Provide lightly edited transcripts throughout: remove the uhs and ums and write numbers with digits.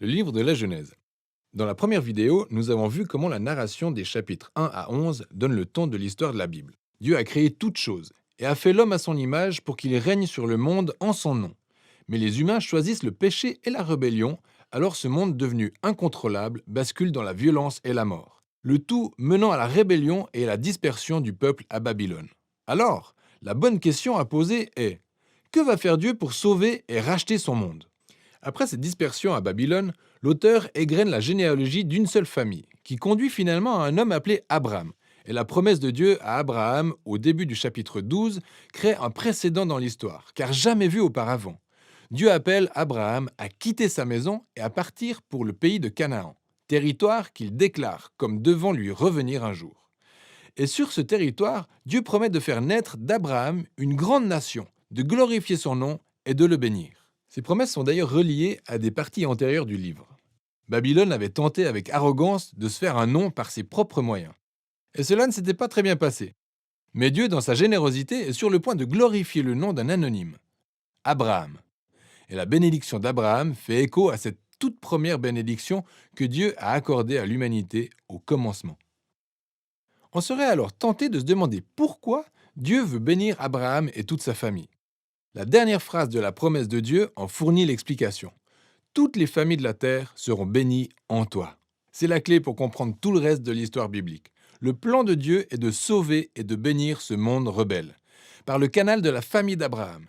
Le livre de la Genèse. Dans la première vidéo, nous avons vu comment la narration des chapitres 1 à 11 donne le ton de l'histoire de la Bible. Dieu a créé toutes choses et a fait l'homme à son image pour qu'il règne sur le monde en son nom. Mais les humains choisissent le péché et la rébellion, alors ce monde devenu incontrôlable bascule dans la violence et la mort. Le tout menant à la rébellion et à la dispersion du peuple à Babylone. Alors, la bonne question à poser est: que va faire Dieu pour sauver et racheter son monde? Après cette dispersion à Babylone, l'auteur égrène la généalogie d'une seule famille, qui conduit finalement à un homme appelé Abraham. Et la promesse de Dieu à Abraham, au début du chapitre 12, crée un précédent dans l'histoire, car jamais vu auparavant. Dieu appelle Abraham à quitter sa maison et à partir pour le pays de Canaan, territoire qu'il déclare comme devant lui revenir un jour. Et sur ce territoire, Dieu promet de faire naître d'Abraham une grande nation, de glorifier son nom et de le bénir. Ces promesses sont d'ailleurs reliées à des parties antérieures du livre. Babylone avait tenté avec arrogance de se faire un nom par ses propres moyens. Et cela ne s'était pas très bien passé. Mais Dieu, dans sa générosité, est sur le point de glorifier le nom d'un anonyme, Abraham. Et la bénédiction d'Abraham fait écho à cette toute première bénédiction que Dieu a accordée à l'humanité au commencement. On serait alors tenté de se demander pourquoi Dieu veut bénir Abraham et toute sa famille. La dernière phrase de la promesse de Dieu en fournit l'explication. Toutes les familles de la terre seront bénies en toi. C'est la clé pour comprendre tout le reste de l'histoire biblique. Le plan de Dieu est de sauver et de bénir ce monde rebelle, par le canal de la famille d'Abraham.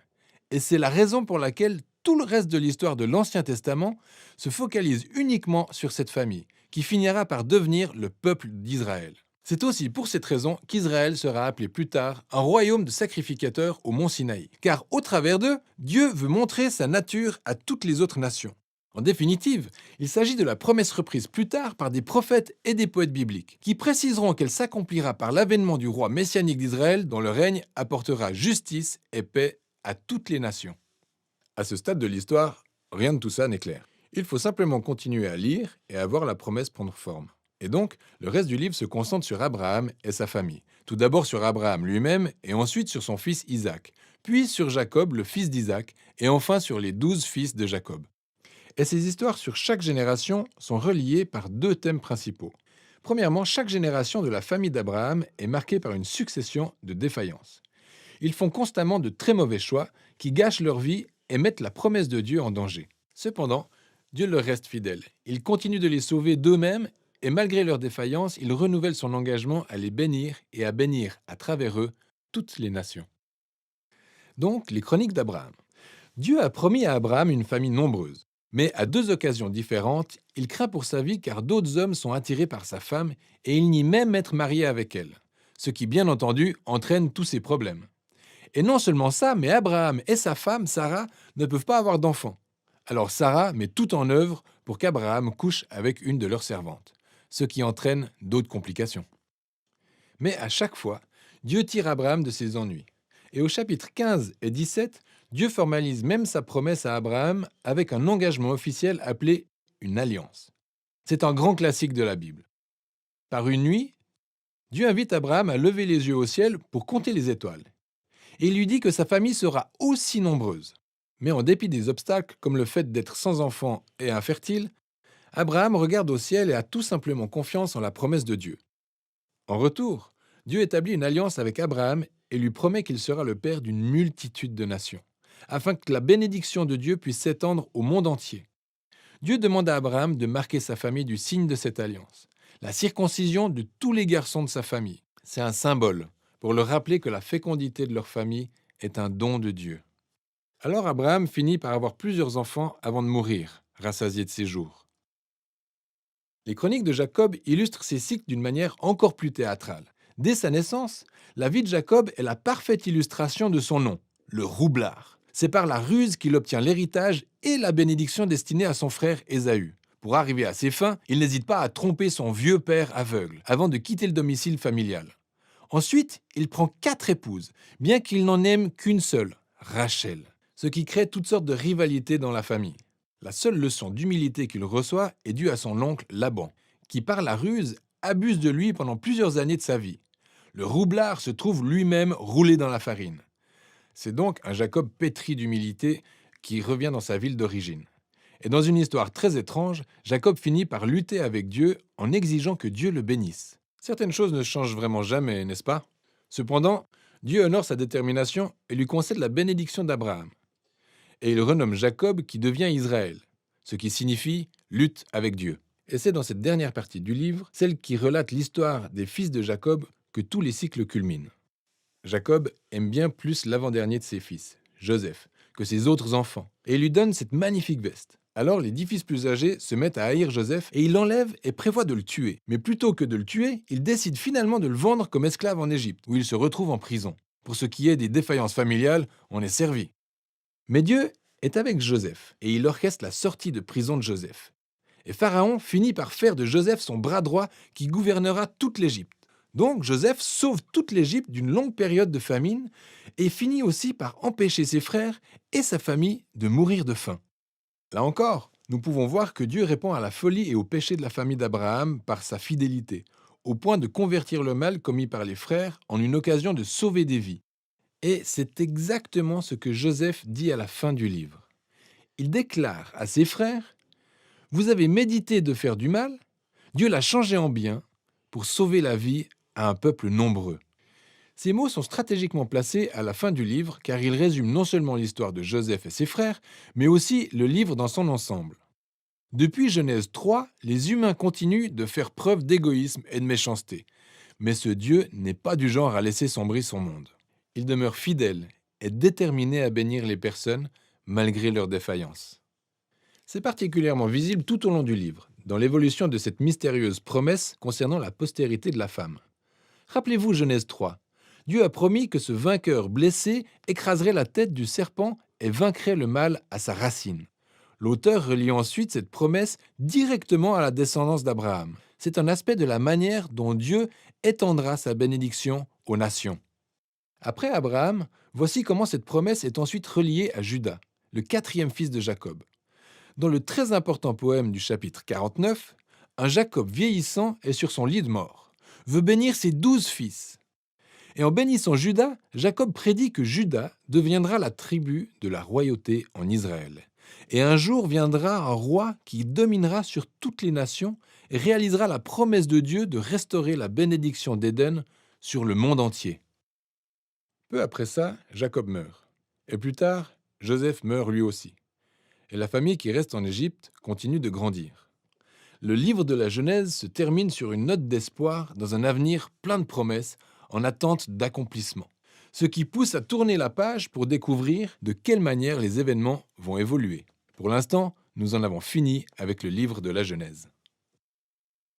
Et c'est la raison pour laquelle tout le reste de l'histoire de l'Ancien Testament se focalise uniquement sur cette famille, qui finira par devenir le peuple d'Israël. C'est aussi pour cette raison qu'Israël sera appelé plus tard un royaume de sacrificateurs au mont Sinaï, car au travers d'eux, Dieu veut montrer sa nature à toutes les autres nations. En définitive, il s'agit de la promesse reprise plus tard par des prophètes et des poètes bibliques, qui préciseront qu'elle s'accomplira par l'avènement du roi messianique d'Israël dont le règne apportera justice et paix à toutes les nations. À ce stade de l'histoire, rien de tout ça n'est clair. Il faut simplement continuer à lire et à voir la promesse prendre forme. Et donc, le reste du livre se concentre sur Abraham et sa famille. Tout d'abord sur Abraham lui-même et ensuite sur son fils Isaac, puis sur Jacob, le fils d'Isaac, et enfin sur les 12 fils de Jacob. Et ces histoires sur chaque génération sont reliées par deux thèmes principaux. Premièrement, chaque génération de la famille d'Abraham est marquée par une succession de défaillances. Ils font constamment de très mauvais choix qui gâchent leur vie et mettent la promesse de Dieu en danger. Cependant, Dieu leur reste fidèle. Il continue de les sauver d'eux-mêmes et malgré leurs défaillances, il renouvelle son engagement à les bénir et à bénir à travers eux toutes les nations. Donc, les chroniques d'Abraham. Dieu a promis à Abraham une famille nombreuse. Mais à deux occasions différentes, il craint pour sa vie car d'autres hommes sont attirés par sa femme et il nie même être marié avec elle. Ce qui, bien entendu, entraîne tous ces problèmes. Et non seulement ça, mais Abraham et sa femme, Sarah, ne peuvent pas avoir d'enfants. Alors Sarah met tout en œuvre pour qu'Abraham couche avec une de leurs servantes, ce qui entraîne d'autres complications. Mais à chaque fois, Dieu tire Abraham de ses ennuis. Et au chapitre 15 et 17, Dieu formalise même sa promesse à Abraham avec un engagement officiel appelé une alliance. C'est un grand classique de la Bible. Par une nuit, Dieu invite Abraham à lever les yeux au ciel pour compter les étoiles. Et il lui dit que sa famille sera aussi nombreuse. Mais en dépit des obstacles, comme le fait d'être sans enfant et infertile, Abraham regarde au ciel et a tout simplement confiance en la promesse de Dieu. En retour, Dieu établit une alliance avec Abraham et lui promet qu'il sera le père d'une multitude de nations, afin que la bénédiction de Dieu puisse s'étendre au monde entier. Dieu demande à Abraham de marquer sa famille du signe de cette alliance, la circoncision de tous les garçons de sa famille. C'est un symbole pour leur rappeler que la fécondité de leur famille est un don de Dieu. Alors Abraham finit par avoir plusieurs enfants avant de mourir, rassasié de ses jours. Les chroniques de Jacob illustrent ces cycles d'une manière encore plus théâtrale. Dès sa naissance, la vie de Jacob est la parfaite illustration de son nom, le roublard. C'est par la ruse qu'il obtient l'héritage et la bénédiction destinée à son frère Ésaü. Pour arriver à ses fins, il n'hésite pas à tromper son vieux père aveugle avant de quitter le domicile familial. Ensuite, il prend 4 épouses, bien qu'il n'en aime qu'une seule, Rachel, ce qui crée toutes sortes de rivalités dans la famille. La seule leçon d'humilité qu'il reçoit est due à son oncle Laban, qui par la ruse abuse de lui pendant plusieurs années de sa vie. Le roublard se trouve lui-même roulé dans la farine. C'est donc un Jacob pétri d'humilité qui revient dans sa ville d'origine. Et dans une histoire très étrange, Jacob finit par lutter avec Dieu en exigeant que Dieu le bénisse. Certaines choses ne changent vraiment jamais, n'est-ce pas? Cependant, Dieu honore sa détermination et lui concède la bénédiction d'Abraham. Et il renomme Jacob qui devient Israël, ce qui signifie lutte avec Dieu. Et c'est dans cette dernière partie du livre, celle qui relate l'histoire des fils de Jacob, que tous les cycles culminent. Jacob aime bien plus l'avant-dernier de ses fils, Joseph, que ses autres enfants, et il lui donne cette magnifique veste. Alors les 10 fils plus âgés se mettent à haïr Joseph et il l'enlève et prévoit de le tuer. Mais plutôt que de le tuer, il décide finalement de le vendre comme esclave en Égypte, où il se retrouve en prison. Pour ce qui est des défaillances familiales, on est servi. Mais Dieu est avec Joseph et il orchestre la sortie de prison de Joseph. Et Pharaon finit par faire de Joseph son bras droit qui gouvernera toute l'Égypte. Donc Joseph sauve toute l'Égypte d'une longue période de famine et finit aussi par empêcher ses frères et sa famille de mourir de faim. Là encore, nous pouvons voir que Dieu répond à la folie et au péché de la famille d'Abraham par sa fidélité, au point de convertir le mal commis par les frères en une occasion de sauver des vies. Et c'est exactement ce que Joseph dit à la fin du livre. Il déclare à ses frères: « Vous avez médité de faire du mal, Dieu l'a changé en bien pour sauver la vie à un peuple nombreux. » Ces mots sont stratégiquement placés à la fin du livre car ils résument non seulement l'histoire de Joseph et ses frères, mais aussi le livre dans son ensemble. Depuis Genèse 3, les humains continuent de faire preuve d'égoïsme et de méchanceté. Mais ce Dieu n'est pas du genre à laisser sombrer son monde. Il demeure fidèle et déterminé à bénir les personnes malgré leurs défaillances. C'est particulièrement visible tout au long du livre, dans l'évolution de cette mystérieuse promesse concernant la postérité de la femme. Rappelez-vous Genèse 3. Dieu a promis que ce vainqueur blessé écraserait la tête du serpent et vaincrait le mal à sa racine. L'auteur relie ensuite cette promesse directement à la descendance d'Abraham. C'est un aspect de la manière dont Dieu étendra sa bénédiction aux nations. Après Abraham, voici comment cette promesse est ensuite reliée à Juda, le 4e fils de Jacob. Dans le très important poème du chapitre 49, un Jacob vieillissant est sur son lit de mort, veut bénir ses 12 fils. Et en bénissant Juda, Jacob prédit que Juda deviendra la tribu de la royauté en Israël. Et un jour viendra un roi qui dominera sur toutes les nations et réalisera la promesse de Dieu de restaurer la bénédiction d'Éden sur le monde entier. Peu après ça, Jacob meurt. Et plus tard, Joseph meurt lui aussi. Et la famille qui reste en Égypte continue de grandir. Le livre de la Genèse se termine sur une note d'espoir dans un avenir plein de promesses en attente d'accomplissement. Ce qui pousse à tourner la page pour découvrir de quelle manière les événements vont évoluer. Pour l'instant, nous en avons fini avec le livre de la Genèse.